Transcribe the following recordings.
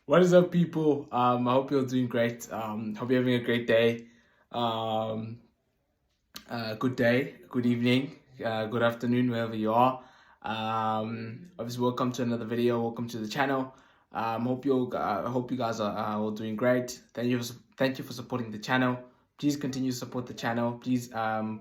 What is up, people? I hope you're doing great. Hope you're having a great day. Um, Good day, good evening, good afternoon, wherever you are. Obviously, welcome to another video. Welcome to the channel. Hope you guys are all doing great. Thank you for supporting the channel. Please continue to support the channel. Please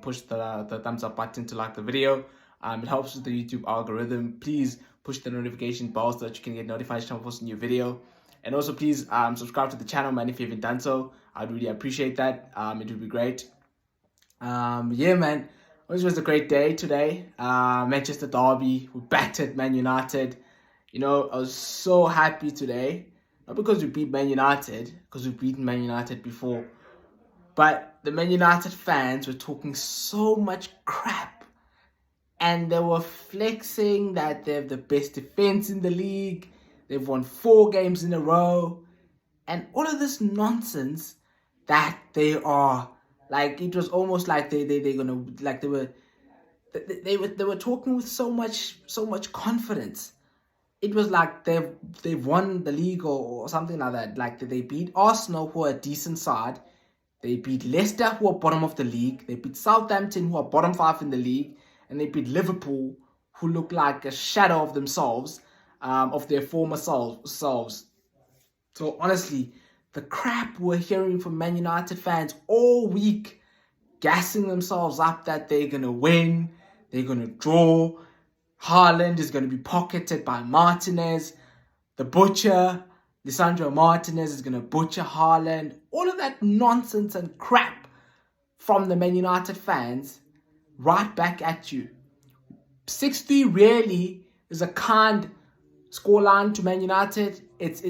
push the thumbs up button to like the video. It helps with the YouTube algorithm. Please push the notification bell so that you can get notified when I post a new video. And also, please subscribe to the channel, man. If you haven't done so, I'd really appreciate that. It would be great. Yeah, man. It was a great day today. Manchester Derby, we battered Man United. I was so happy today. Not because we beat Man United, because we've beaten Man United before, but the Man United fans were talking so much crap. And they were flexing that they have the best defense in the league. They've won 4 games in a row. And all of this nonsense that they are, like, it was almost like they're gonna, like, they were talking with so much confidence. It was like they've won the league or something like that. Like, they beat Arsenal, who are a decent side. They beat Leicester, who are bottom of the league. They beat Southampton, who are bottom 5 in the league. And they beat Liverpool, who look like a shadow of themselves, of their former selves. So honestly, the crap we're hearing from Man United fans all week, gassing themselves up that they're going to win, they're going to draw, Haaland is going to be pocketed by Martinez, the butcher, Lisandro Martinez is going to butcher Haaland, all of that nonsense and crap from the Man United fans, right back at you. 6-3 really is a kind scoreline to Man United. It's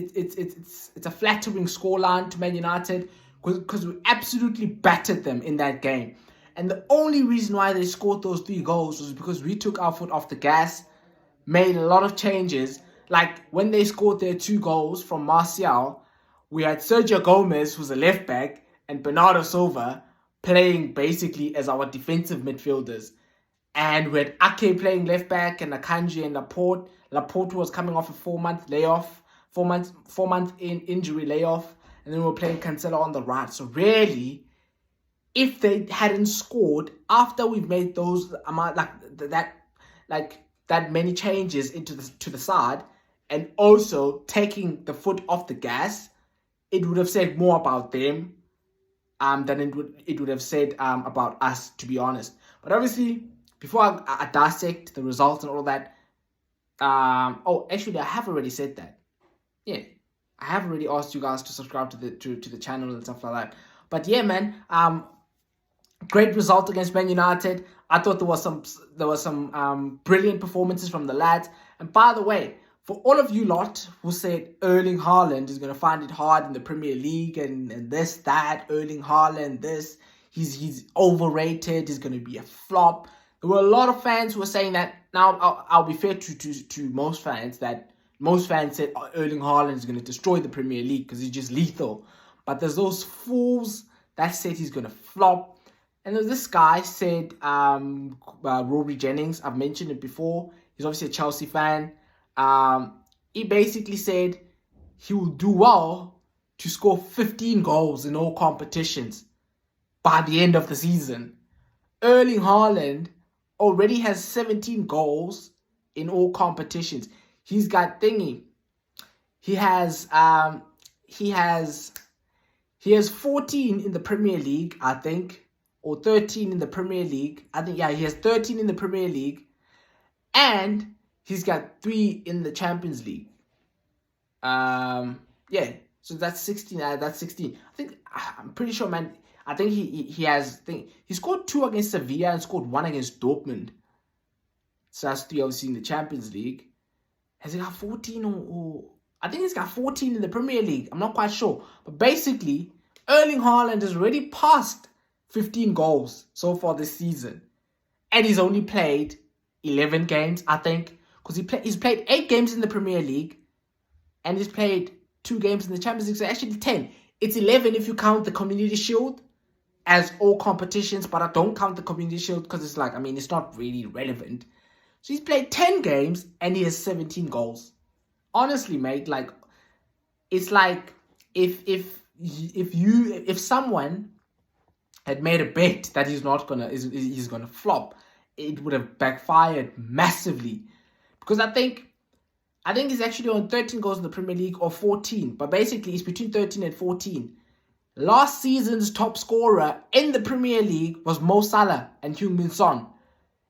a flattering scoreline to Man United because we absolutely battered them in that game. And the only reason why they scored those 3 goals was because we took our foot off the gas, made a lot of changes. Like when they scored their 2 goals from Martial, we had Sergio Gomez, who's a left back, and Bernardo Silva playing basically as our defensive midfielders. And we had Ake playing left back and Akanji and Laporte. Laporte was coming off a 4-month layoff, 4-month in injury layoff, and then we were playing Cancelo on the right. So really, if they hadn't scored after we've made those that many changes to the side, and also taking the foot off the gas, it would have said more about them than it would have said about us, to be honest. But obviously, before I dissect the results and all that, actually, I have already said that. Yeah, I have already asked you guys to subscribe to the channel and stuff like that. But yeah, man, great result against Man United. I thought there was some brilliant performances from the lads. And by the way, for all of you lot who said Erling Haaland is going to find it hard in the Premier League and this, that, Erling Haaland, this, he's overrated, he's going to be a flop. There were a lot of fans who were saying that. Now, I'll be fair to most fans, that most fans said Erling Haaland is going to destroy the Premier League because he's just lethal. But there's those fools that said he's going to flop. And there's this guy said, Rory Jennings, I've mentioned it before. He's obviously a Chelsea fan. He basically said he will do well to score 15 goals in all competitions by the end of the season. Erling Haaland already has 17 goals in all competitions. He's got thingy. He has 14 in the Premier League, I think, or 13 in the Premier League. I think, yeah, he has 13 in the Premier League, and he's got 3 in the Champions League. Yeah, so that's 16. That's 16. I'm pretty sure, man. I think he scored 2 against Sevilla and scored 1 against Dortmund. So that's 3 obviously in the Champions League. Has he got 14 or I think he's got 14 in the Premier League. I'm not quite sure. But basically, Erling Haaland has already passed 15 goals so far this season. And he's only played 11 games, I think. Because he's played 8 games in the Premier League. And he's played 2 games in the Champions League. So actually 10. It's 11 if you count the Community Shield as all competitions. But I don't count the Community Shield because it's like, I mean, it's not really relevant. So he's played 10 games and he has 17 goals. Honestly, mate, like, it's like if someone had made a bet that he's gonna flop, it would have backfired massively. Because I think he's actually on 13 goals in the Premier League, or 14, but basically it's between 13 and 14. Last season's top scorer in the Premier League was Mo Salah and Heung-min Son,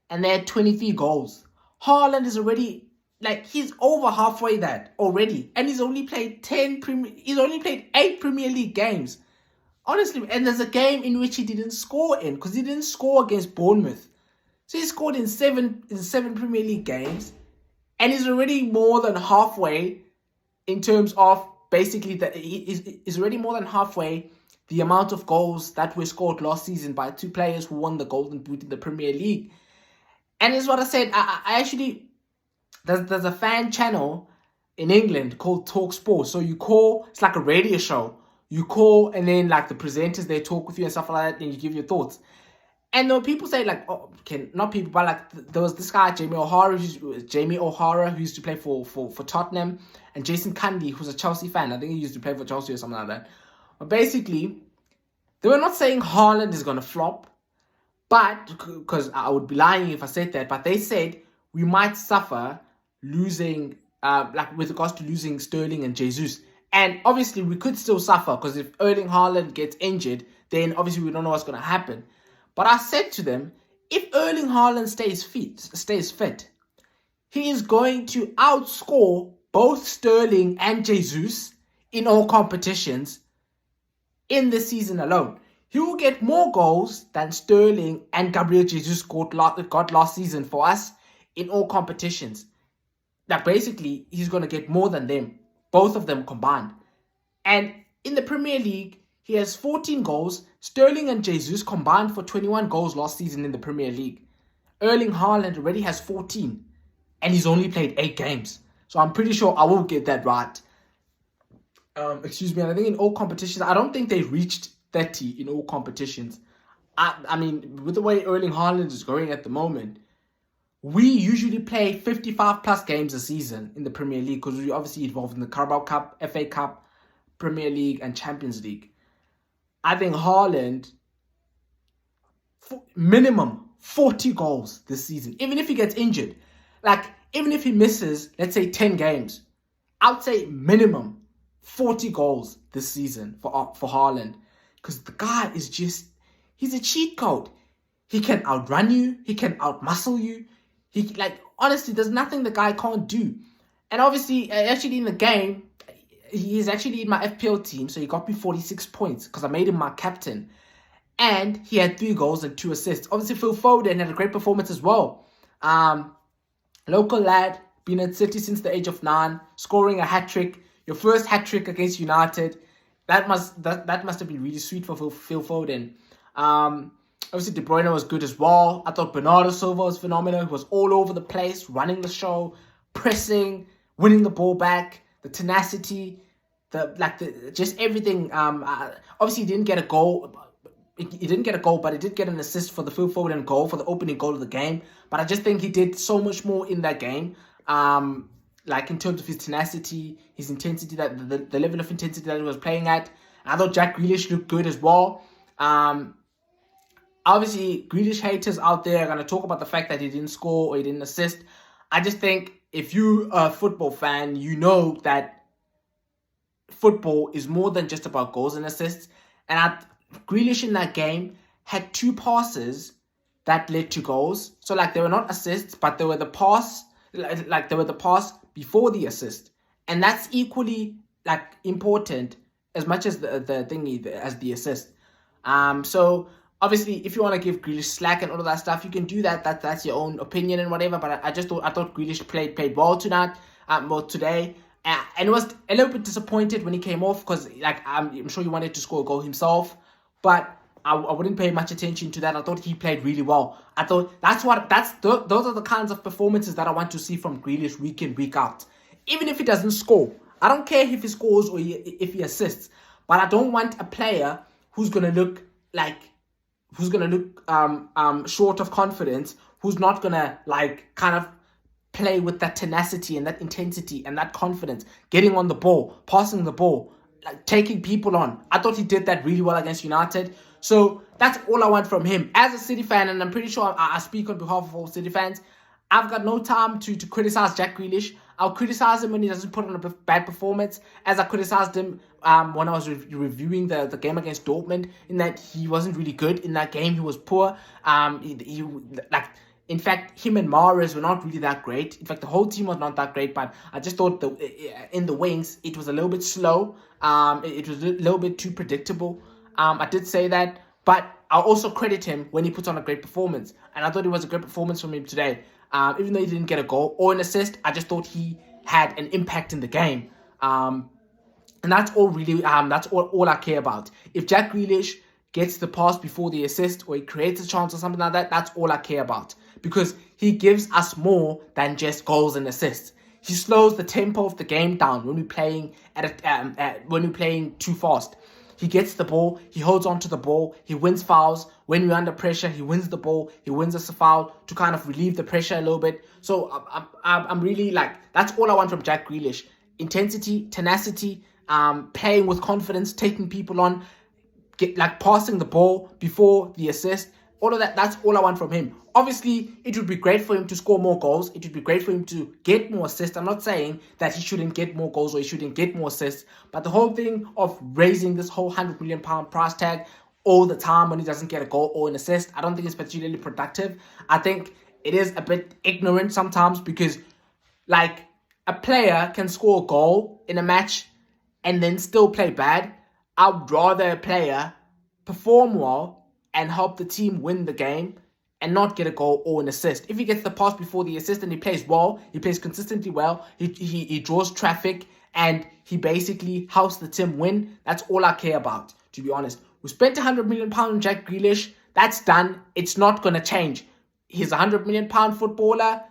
and they had 23 goals. Haaland is already, he's over halfway that already, and he's only played 8 Premier League games. Honestly, and there's a game in which he didn't score in, because he didn't score against Bournemouth. So he scored in seven Premier League games, and he's already more than halfway in terms of basically he's already more than halfway the amount of goals that were scored last season by two players who won the Golden Boot in the Premier League. And it's what I said. I actually, there's a fan channel in England called Talk Sport. So you call, it's like a radio show. You call, and then the presenters, they talk with you and stuff like that, and you give your thoughts. And there were people say not people, but there was this guy, Jamie O'Hara, who used to play for Tottenham, and Jason Cundy, who's a Chelsea fan. I think he used to play for Chelsea or something like that. But basically, they were not saying Haaland is going to flop, but, because I would be lying if I said that, but they said we might suffer losing, with regards to losing Sterling and Jesus. And obviously, we could still suffer, because if Erling Haaland gets injured, then obviously we don't know what's going to happen. But I said to them, if Erling Haaland stays fit, he is going to outscore both Sterling and Jesus in all competitions in the season alone. He will get more goals than Sterling and Gabriel Jesus got last season for us in all competitions. Basically, he's going to get more than them, both of them combined. And in the Premier League, he has 14 goals. Sterling and Jesus combined for 21 goals last season in the Premier League. Erling Haaland already has 14, and he's only played 8 games. So I'm pretty sure I will get that right. Excuse me. And I think in all competitions, I don't think they reached 30 in all competitions. I mean, with the way Erling Haaland is going at the moment, we usually play 55 plus games a season in the Premier League, because we're obviously involved in the Carabao Cup, FA Cup, Premier League, and Champions League. I think Haaland, minimum 40 goals this season, even if he gets injured. Even if he misses, let's say 10 games, I'd say minimum 40 goals this season for Haaland. Because the guy is he's a cheat code. He can outrun you. He can outmuscle you. Honestly, there's nothing the guy can't do. And obviously, actually in the game, he is actually in my FPL team, so he got me 46 points because I made him my captain. And he had 3 goals and 2 assists. Obviously, Phil Foden had a great performance as well. Local lad, been at City since the age of 9, scoring a hat-trick. Your first hat-trick against United. That must have been really sweet for Phil Foden. Obviously, De Bruyne was good as well. I thought Bernardo Silva was phenomenal. He was all over the place, running the show, pressing, winning the ball back, the tenacity, just everything. Obviously, he didn't get a goal. He didn't get a goal, but he did get an assist for the Phil Foden goal, for the opening goal of the game. But I just think he did so much more in that game. In terms of his tenacity, his intensity, the level of intensity that he was playing at. I thought Jack Grealish looked good as well. Obviously, Grealish haters out there are going to talk about the fact that he didn't score or he didn't assist. I just think if you're a football fan, you know that football is more than just about goals and assists. And Grealish in that game had 2 passes that led to goals. So they were not assists, but they were the pass, they were the pass before the assist. And that's equally important as much as as the assist. So obviously, if you want to give Grealish slack and all of that stuff, you can do that. That's your own opinion and whatever. But I thought Grealish played well tonight, today. And was a little bit disappointed when he came off, because I'm sure he wanted to score a goal himself. But I wouldn't pay much attention to that. I thought he played really well. I thought those are the kinds of performances that I want to see from Grealish week in, week out. Even if he doesn't score, I don't care if he scores or if he assists. But I don't want a player who's gonna look short of confidence, who's not gonna kind of play with that tenacity and that intensity and that confidence, getting on the ball, passing the ball, like taking people on. I thought he did that really well against United. So that's all I want from him. As a City fan, and I'm pretty sure I speak on behalf of all City fans, I've got no time to criticize Jack Grealish. I'll criticize him when he doesn't put on a bad performance, as I criticized him when I was reviewing the game against Dortmund, in that he wasn't really good in that game. He was poor. In fact, him and Mahrez were not really that great. In fact, the whole team was not that great, but I just thought in the wings, it was a little bit slow. It was a little bit too predictable. I did say that, but I'll also credit him when he puts on a great performance. And I thought it was a great performance from him today. Even though he didn't get a goal or an assist, I just thought he had an impact in the game. And that's all really, that's all I care about. If Jack Grealish gets the pass before the assist, or he creates a chance or something like that, that's all I care about. Because he gives us more than just goals and assists. He slows the tempo of the game down when we're playing when we're playing too fast. He gets the ball, he holds on to the ball, he wins fouls. When we're under pressure, he wins the ball, he wins us a foul to kind of relieve the pressure a little bit. So I'm really like, that's all I want from Jack Grealish. Intensity, tenacity, playing with confidence, taking people on, passing the ball before the assist. All of that, that's all I want from him. Obviously, it would be great for him to score more goals. It would be great for him to get more assists. I'm not saying that he shouldn't get more goals or he shouldn't get more assists. But the whole thing of raising this whole £100 million price tag all the time when he doesn't get a goal or an assist, I don't think it's particularly productive. I think it is a bit ignorant sometimes, because like, a player can score a goal in a match and then still play bad. I'd rather a player perform well and help the team win the game and not get a goal or an assist. If he gets the pass before the assist and he plays well, he plays consistently well, he draws traffic, and he basically helps the team win, that's all I care about, to be honest. We spent £100 million on Jack Grealish. That's done. It's not going to change. He's a £100 million footballer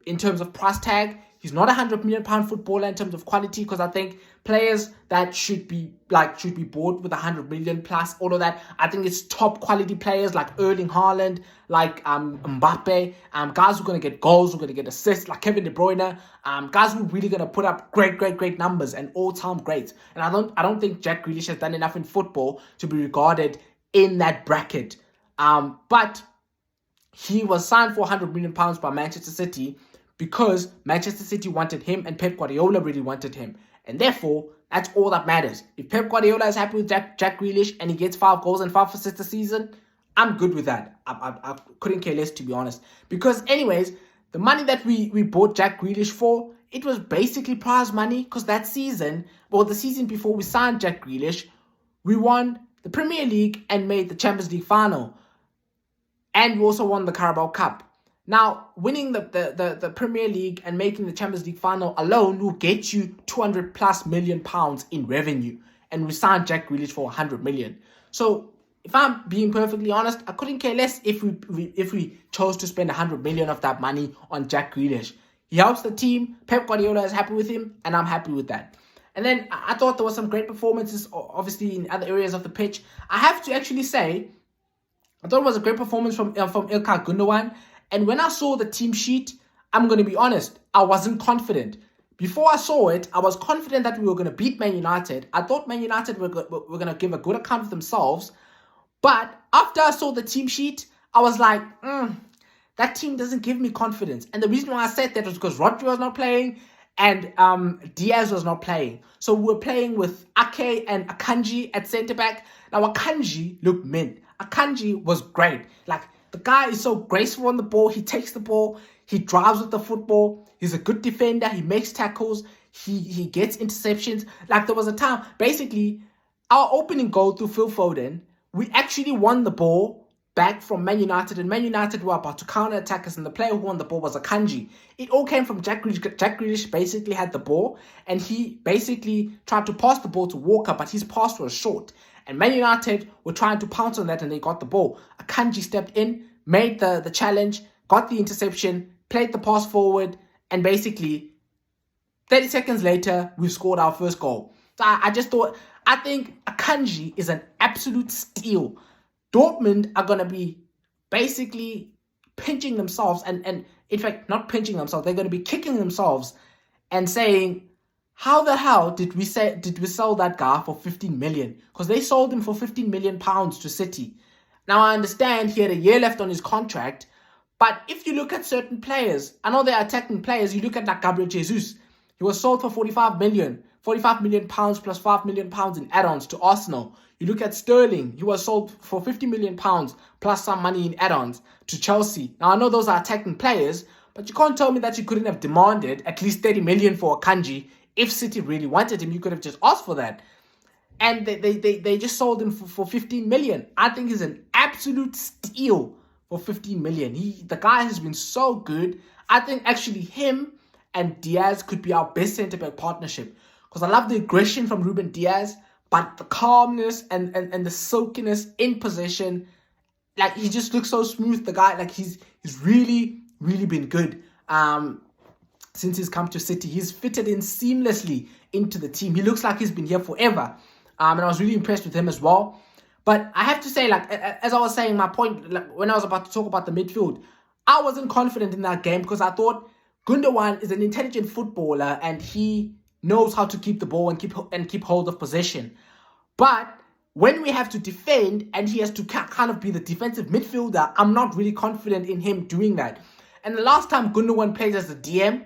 in terms of price tag. He's not a £100 million footballer in terms of quality, because I think players that should be bought with 100 million plus, all of that, I think it's top quality players like Erling Haaland, like Mbappe, guys who are going to get goals, who are going to get assists, like Kevin De Bruyne, guys who are really going to put up great numbers and all-time greats. And I don't think Jack Grealish has done enough in football to be regarded in that bracket. But he was signed for £100 million by Manchester City, because Manchester City wanted him and Pep Guardiola really wanted him. And therefore, that's all that matters. If Pep Guardiola is happy with Jack Grealish and he gets 5 goals and 5 assists a season, I'm good with that. I couldn't care less, to be honest. Because anyways, the money that we bought Jack Grealish for, it was basically prize money, because that season, well, the season before we signed Jack Grealish, we won the Premier League and made the Champions League final. And we also won the Carabao Cup. Now, winning the Premier League and making the Champions League final alone will get you £200+ million in revenue. And we signed Jack Grealish for 100 million. So, if I'm being perfectly honest, I couldn't care less if we chose to spend 100 million of that money on Jack Grealish. He helps the team. Pep Guardiola is happy with him, and I'm happy with that. And then I thought there were some great performances, obviously, in other areas of the pitch. I have to actually say, I thought it was a great performance from Ilkay Gundogan. And when I saw the team sheet, I'm going to be honest, I wasn't confident. Before I saw it, I was confident that we were going to beat Man United. I thought Man United were going to give a good account of themselves. But after I saw the team sheet, I was like, that team doesn't give me confidence. And the reason why I said that was because Rodri was not playing and Diaz was not playing. So we were playing with Ake and Akanji at centre-back. Now, Akanji looked mint. Akanji was great. Like, the guy is so graceful on the ball. He takes the ball. He drives with the football. He's a good defender. He makes tackles. He gets interceptions. Like, there was a time, basically, our opening goal through Phil Foden, we actually won the ball back from Man United. And Man United were about to counter-attack us. And the player who won the ball was Akanji. It all came from Jack Grealish. Jack Grealish basically had the ball. And he basically tried to pass the ball to Walker. But his pass was short. And Man United were trying to pounce on that, and they got the ball. Akanji stepped in, made the challenge, got the interception, played the pass forward, and basically 30 seconds later, we've scored our first goal. So I think Akanji is an absolute steal. Dortmund are going to be basically pinching themselves and in fact, not pinching themselves, they're going to be kicking themselves and saying, how the hell did we sell that guy for 15 million? Because they sold him for 15 million pounds to City. Now, I understand he had a year left on his contract, but if you look at certain players, I know they are attacking players, you look at like Gabriel Jesus, he was sold for 45 million pounds plus 5 million pounds in add-ons to Arsenal. You look at Sterling, he was sold for 50 million pounds plus some money in add-ons to Chelsea. Now, I know those are attacking players, but you can't tell me that you couldn't have demanded at least 30 million for Akanji. If City really wanted him, you could have just asked for that. And they just sold him for 15 million. I think he's an absolute steal for 15 million. The guy has been so good. I think actually him and Diaz could be our best centre-back partnership. Because I love the aggression from Ruben Diaz, but the calmness and the silkiness in possession, like he just looks so smooth. The guy, like he's really, really been good. Since he's come to City, he's fitted in seamlessly into the team. He looks like he's been here forever. And I was really impressed with him as well. But I have to say, like, as I was saying, my point, like, when I was about to talk about the midfield, I wasn't confident in that game because I thought Gundogan is an intelligent footballer and he knows how to keep the ball and keep hold of possession. But when we have to defend and he has to kind of be the defensive midfielder, I'm not really confident in him doing that. And the last time Gundogan played as a DM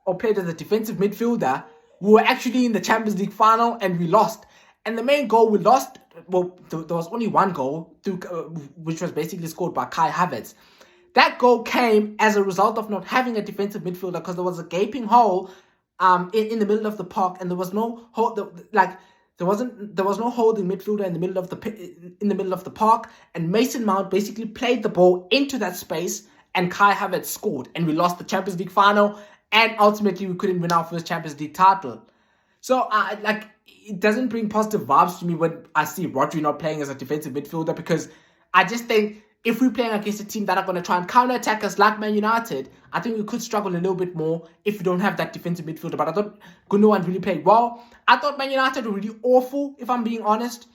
or played as a defensive midfielder, we were actually in the Champions League final and we lost. And the main goal we lost, well, there was only one goal, which was basically scored by Kai Havertz. That goal came as a result of not having a defensive midfielder because there was a gaping hole in the middle of the park, and there was no hole. There was no holding midfielder in the middle of the park, and Mason Mount basically played the ball into that space, and Kai Havertz scored, and we lost the Champions League final, and ultimately we couldn't win our first Champions League title. So it doesn't bring positive vibes to me when I see Rodri not playing as a defensive midfielder, because I just think if we're playing against a team that are going to try and counter-attack us like Man United, I think we could struggle a little bit more if we don't have that defensive midfielder. But I thought Gundogan really played well. I thought Man United were really awful, if I'm being honest.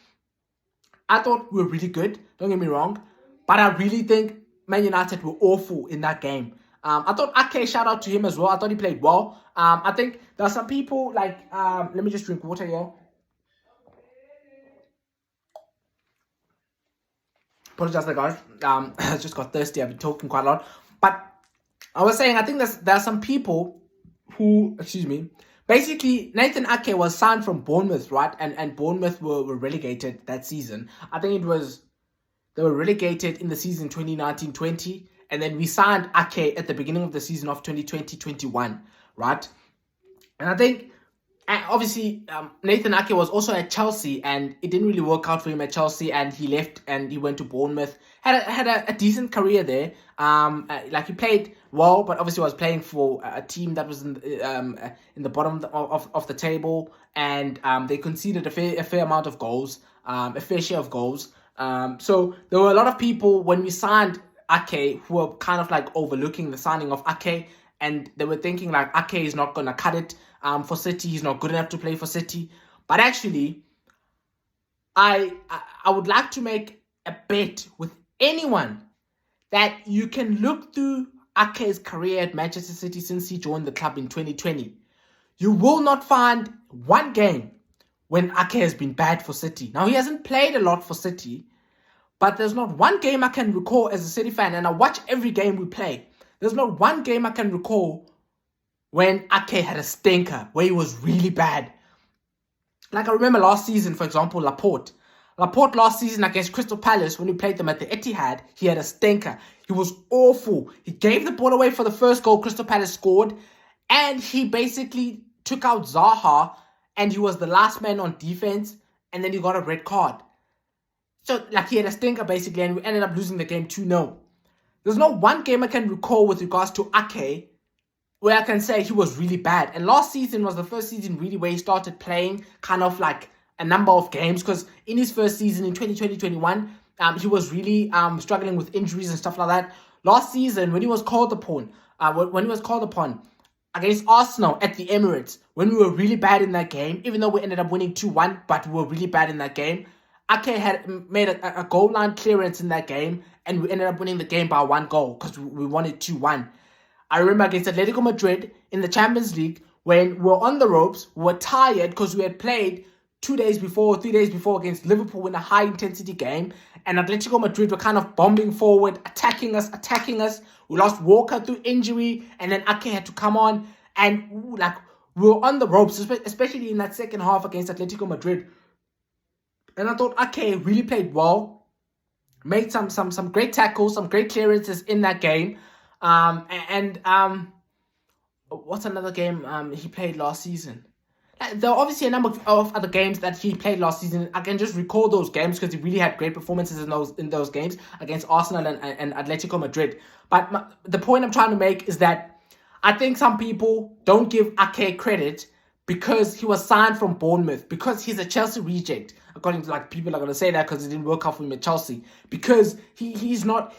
I thought we were really good, don't get me wrong. But I really think Man United were awful in that game. I thought Ake, shout out to him as well. I thought he played well. I think there are some people like, let me just drink water here. Apologize, guys. I just got thirsty. I've been talking quite a lot. But I was saying, I think there are some people who, basically, Nathan Ake was signed from Bournemouth, right? And Bournemouth were relegated that season. I think they were relegated in the season 2019-20. And then we signed Ake at the beginning of the season of 2020-21, right? And I think, obviously, Nathan Ake was also at Chelsea, and it didn't really work out for him at Chelsea, and he left and he went to Bournemouth. Had a decent career there. He played well, but obviously was playing for a team that was in the bottom of the table, and they conceded a fair amount of goals, a fair share of goals. So there were a lot of people when we signed Ake who were kind of like overlooking the signing of Ake, and they were thinking like Ake is not gonna cut it for City. He's not good enough to play for City. But actually, I would like to make a bet with anyone that you can look through Ake's career at Manchester City since he joined the club in 2020. You will not find one game when Ake has been bad for City. Now, he hasn't played a lot for City, but there's not one game I can recall as a City fan, and I watch every game we play. There's not one game I can recall when Ake had a stinker, where he was really bad. Like I remember last season, for example, Laporte last season against Crystal Palace, when we played them at the Etihad, he had a stinker. He was awful. He gave the ball away for the first goal Crystal Palace scored, and he basically took out Zaha, and he was the last man on defense, and then he got a red card. So, he had a stinker, basically, and we ended up losing the game 2-0. There's not one game I can recall with regards to Ake where I can say he was really bad. And last season was the first season really where he started playing kind of like a number of games, because in his first season in 2020-21, he was really struggling with injuries and stuff like that. Last season, when he was called upon against Arsenal at the Emirates, when we were really bad in that game, even though we ended up winning 2-1, but we were really bad in that game, Ake had made a goal line clearance in that game, and we ended up winning the game by 1 goal because we won it 2-1. I remember against Atletico Madrid in the Champions League when we were on the ropes, we were tired because we had played 3 days before against Liverpool in a high intensity game, and Atletico Madrid were kind of bombing forward, attacking us. We lost Walker through injury, and then Ake had to come on, and like we were on the ropes, especially in that second half against Atletico Madrid. And I thought Ake really played well, made some great tackles, some great clearances in that game. What's another game he played last season? There are obviously a number of other games that he played last season. I can just recall those games because he really had great performances in those games against Arsenal and Atletico Madrid. But the point I'm trying to make is that I think some people don't give Ake credit because he was signed from Bournemouth, because he's a Chelsea reject. According to people are going to say that because it didn't work out for him at Chelsea. Because he's not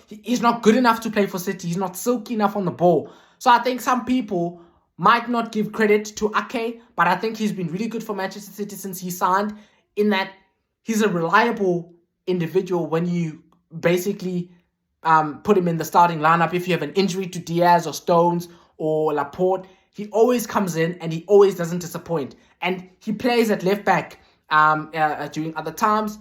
good enough to play for City. He's not silky enough on the ball. So I think some people might not give credit to Ake, but I think he's been really good for Manchester City since he signed, in that he's a reliable individual when you basically put him in the starting lineup. If you have an injury to Diaz or Stones or Laporte, he always comes in and he always doesn't disappoint. And he plays at left back during other times.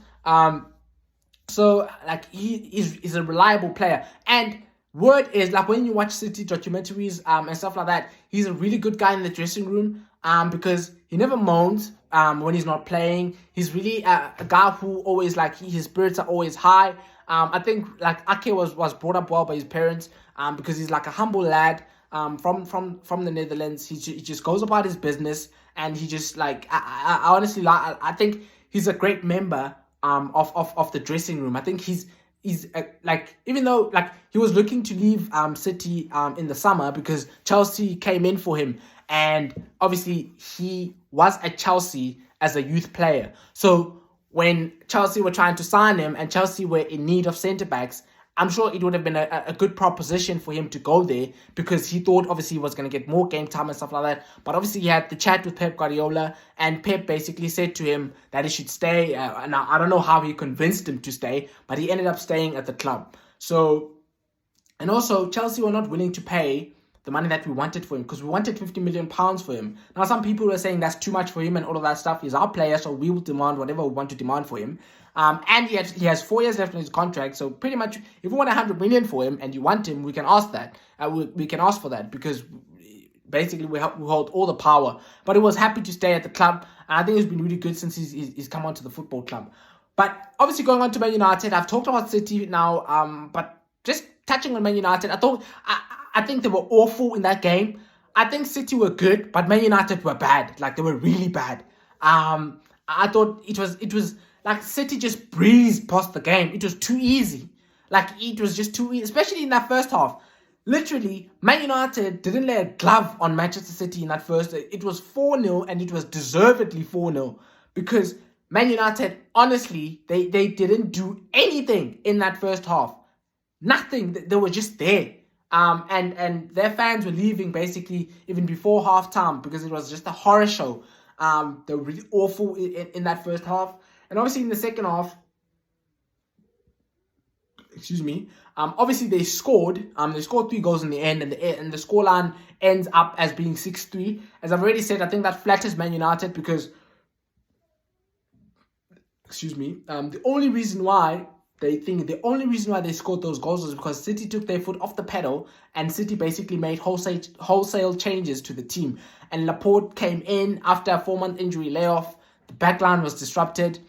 So he's a reliable player. And word is, when you watch City documentaries and stuff like that, he's a really good guy in the dressing room because he never moans when he's not playing. He's really a guy who always, his spirits are always high. I think, Ake was brought up well by his parents because he's a humble lad from the Netherlands. He just goes about his business, and he just, I honestly, I think he's a great member of the dressing room. I think he's even though he was looking to leave City in the summer because Chelsea came in for him, and obviously he was at Chelsea as a youth player. So when Chelsea were trying to sign him and Chelsea were in need of centre backs, I'm sure it would have been a good proposition for him to go there, because he thought obviously he was going to get more game time and stuff like that. But obviously he had the chat with Pep Guardiola, and Pep basically said to him that he should stay. Now, I don't know how he convinced him to stay, but he ended up staying at the club. So, and also Chelsea were not willing to pay the money that we wanted for him, because we wanted £50 million for him. Now, some people were saying that's too much for him and all of that stuff. He's our player, so we will demand whatever we want to demand for him. And he has 4 years left on his contract, so pretty much if we want 100 million for him and you want him, we can ask that. We can ask for that, because basically we hold all the power. But he was happy to stay at the club, and I think he's been really good since he's come onto the football club. But obviously going on to Man United, I've talked about City now, but just touching on Man United, I think they were awful in that game. I think City were good, but Man United were bad. They were really bad. I thought it was City just breezed past the game. It was too easy. It was just too easy, especially in that first half. Literally, Man United didn't lay a glove on Manchester City in that first. It was 4-0, and it was deservedly 4-0, because Man United, honestly, they didn't do anything in that first half. Nothing. They were just there. And their fans were leaving basically even before halftime, because it was just a horror show. They were really awful in that first half. And obviously in the second half, obviously they scored. They scored 3 goals in the end, and the scoreline ends up as being 6-3. As I've already said, I think that flatters Man United, because the only reason why they scored those goals was because City took their foot off the pedal, and City basically made wholesale changes to the team. And Laporte came in after a 4-month injury layoff. The backline was disrupted.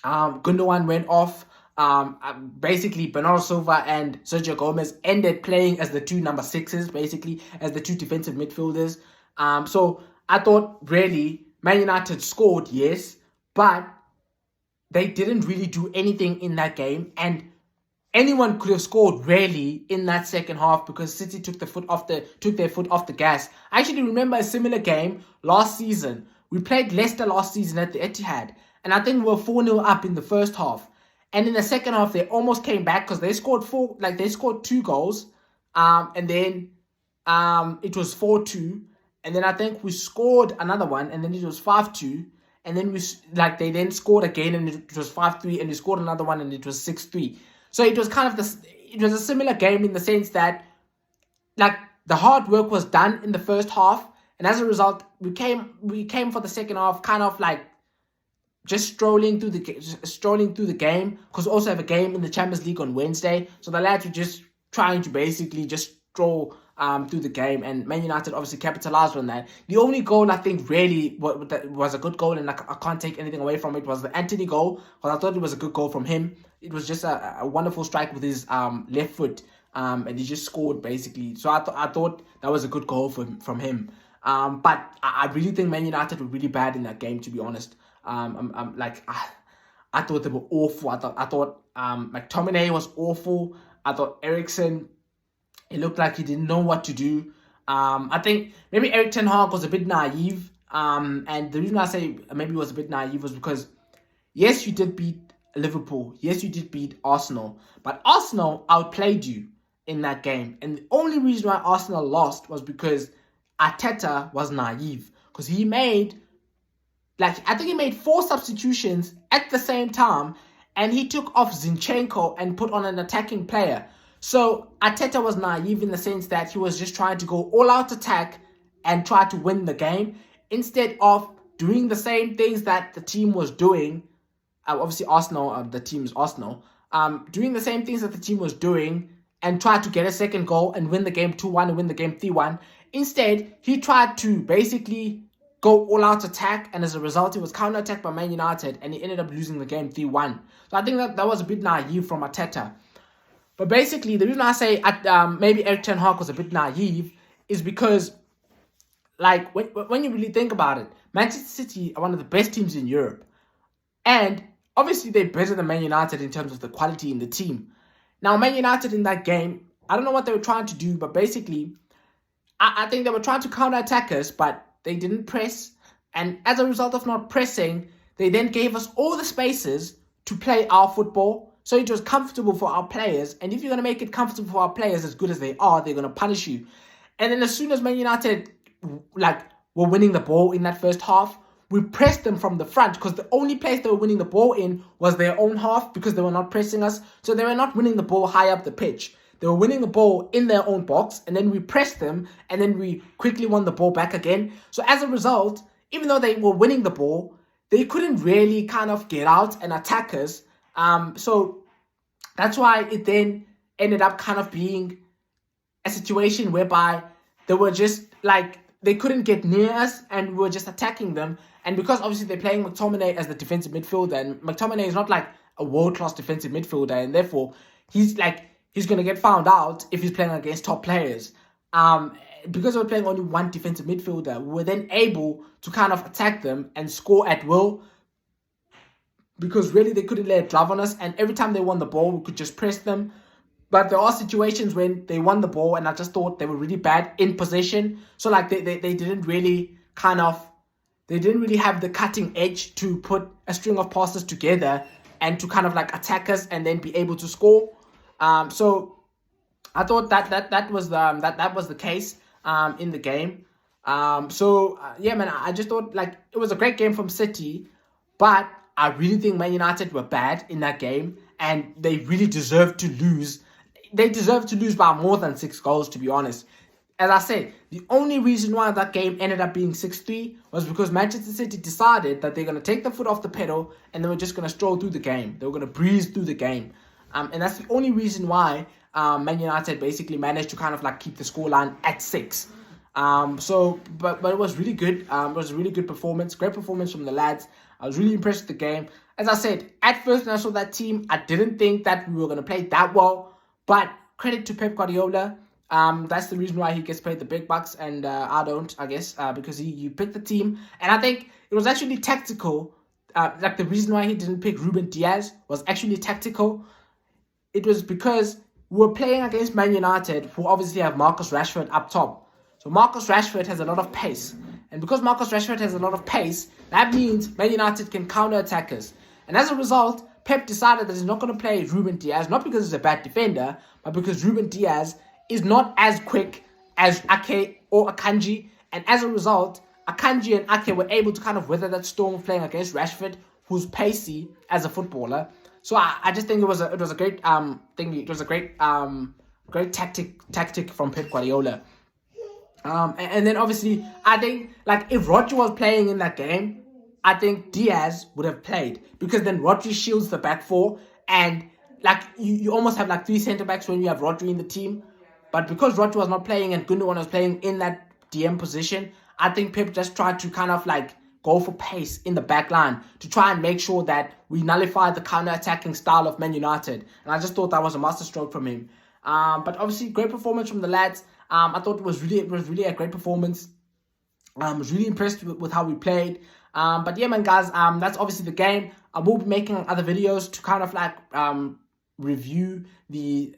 Gundogan went off. Basically, Bernardo Silva and Sergio Gomez ended playing as the 2 number 6s, basically as the 2 defensive midfielders. So I thought, really, Man United scored, yes, but they didn't really do anything in that game, and anyone could have scored really in that second half, because City took their foot off the gas. I actually remember a similar game last season. We played Leicester last season at the Etihad, and I think we were 4-0 up in the first half. And in the second half, they almost came back, because they scored 2 goals, and then it was 4-2, and then I think we scored another one, and then it was 5-2. And then they then scored again, and it was 5-3, and we scored another one, and it was 6-3. So it was kind of it was a similar game in the sense that the hard work was done in the first half, and as a result, we came for the second half kind of like just strolling through the game, because we also have a game in the Champions League on Wednesday. So the lads were just trying to basically just stroll through the game, and Man United obviously capitalized on that. The only goal I think really was a good goal, and I can't take anything away from it, was the Anthony goal, because I thought it was a good goal from him. It was just a wonderful strike with his left foot, and he just scored basically. So I thought that was a good goal from him. But I really think Man United were really bad in that game, to be honest. I thought they were awful. I thought McTominay was awful. I thought Eriksen, it looked like he didn't know what to do. I think maybe Erik ten Hag was a bit naive. And the reason I say maybe he was a bit naive was because, yes, you did beat Liverpool. Yes, you did beat Arsenal. But Arsenal outplayed you in that game. And the only reason why Arsenal lost was because Arteta was naive. Because he made, I think he made 4 substitutions at the same time. And he took off Zinchenko and put on an attacking player. So Arteta was naive in the sense that he was just trying to go all-out attack and try to win the game, instead of doing the same things that the team was doing. Obviously, Arsenal, the team is Arsenal, doing the same things that the team was doing and try to get a second goal and win the game 2-1 and win the game 3-1. Instead, he tried to basically go all-out attack, and as a result, he was counter-attacked by Man United, and he ended up losing the game 3-1. So I think that was a bit naive from Arteta. But basically, the reason I say maybe Erik ten Hag was a bit naive is because, when you really think about it, Manchester City are one of the best teams in Europe. And obviously, they're better than Man United in terms of the quality in the team. Now, Man United in that game, I don't know what they were trying to do, but basically, I think they were trying to counter-attack us, but they didn't press. And as a result of not pressing, they then gave us all the spaces to play our football. So it was comfortable for our players. And if you're going to make it comfortable for our players as good as they are, they're going to punish you. And then as soon as Man United were winning the ball in that first half, we pressed them from the front, because the only place they were winning the ball in was their own half, because they were not pressing us. So they were not winning the ball high up the pitch. They were winning the ball in their own box, and then we pressed them, and then we quickly won the ball back again. So as a result, even though they were winning the ball, they couldn't really kind of get out and attack us. So that's why it then ended up kind of being a situation whereby they were just they couldn't get near us, and we were just attacking them. And because obviously they're playing McTominay as the defensive midfielder, and McTominay is not like a world-class defensive midfielder, and therefore he's going to get found out if he's playing against top players. Because we're playing only one defensive midfielder, we were then able to kind of attack them and score at will, because really they couldn't lay a glove on us, and every time they won the ball, we could just press them. But there are situations when they won the ball, and I just thought they were really bad in possession. So they didn't really have the cutting edge to put a string of passes together and to kind of attack us and then be able to score. So I thought that was the case in the game. Yeah, man, I just thought it was a great game from City, but I really think Man United were bad in that game, and they really deserved to lose. They deserved to lose by more than 6 goals, to be honest. As I said, the only reason why that game ended up being 6-3 was because Manchester City decided that they're going to take the foot off the pedal, and they were just going to stroll through the game. They were going to breeze through the game. And that's the only reason why Man United basically managed to kind of keep the scoreline at 6. But it was really good. It was a really good performance. Great performance from the lads. I was really impressed with the game. As I said, at first when I saw that team, I didn't think that we were going to play that well. But credit to Pep Guardiola. That's the reason why he gets paid the big bucks, and I don't, I guess, because he picked the team. And I think it was actually tactical. The reason why he didn't pick Ruben Diaz was actually tactical. It was because we were playing against Man United, who obviously have Marcus Rashford up top. So Marcus Rashford has a lot of pace. And because Marcus Rashford has a lot of pace, that means Man United can counter-attack us. And as a result, Pep decided that he's not going to play Ruben Diaz, not because he's a bad defender, but because Ruben Diaz is not as quick as Ake or Akanji. And as a result, Akanji and Ake were able to kind of weather that storm of playing against Rashford, who's pacey as a footballer. So I just think it was a great thing. It was a great tactic from Pep Guardiola. And then obviously, I think like if Rodri was playing in that game, I think Diaz would have played, because then Rodri shields the back four, and like you almost have like three centre backs when you have Rodri in the team. But because Rodri was not playing and Gundogan was playing in that DM position, I think Pep just tried to kind of like go for pace in the back line to try and make sure that we nullify the counter-attacking style of Man United. And I just thought that was a masterstroke from him. But obviously, great performance from the lads. I thought it was really a great performance. I was really impressed with how we played. But yeah, man, guys, that's obviously the game. I will be making other videos to kind of like review the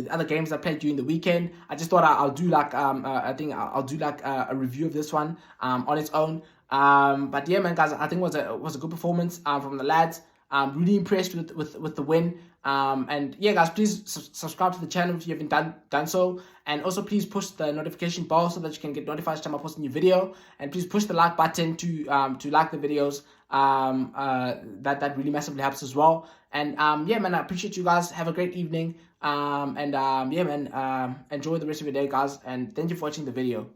other games I played during the weekend. I just thought I'll do like I think I'll do like a review of this one on its own. But yeah, man, guys, I think it was a good performance from the lads. I'm really impressed with the win. And yeah, guys, please subscribe to the channel if you haven't done so. And also, please push the notification bell so that you can get notified each time I post a new video. And please push the like button to like the videos. That really massively helps as well. And yeah, man, I appreciate you guys. Have a great evening. Yeah, man, enjoy the rest of your day, guys. And thank you for watching the video.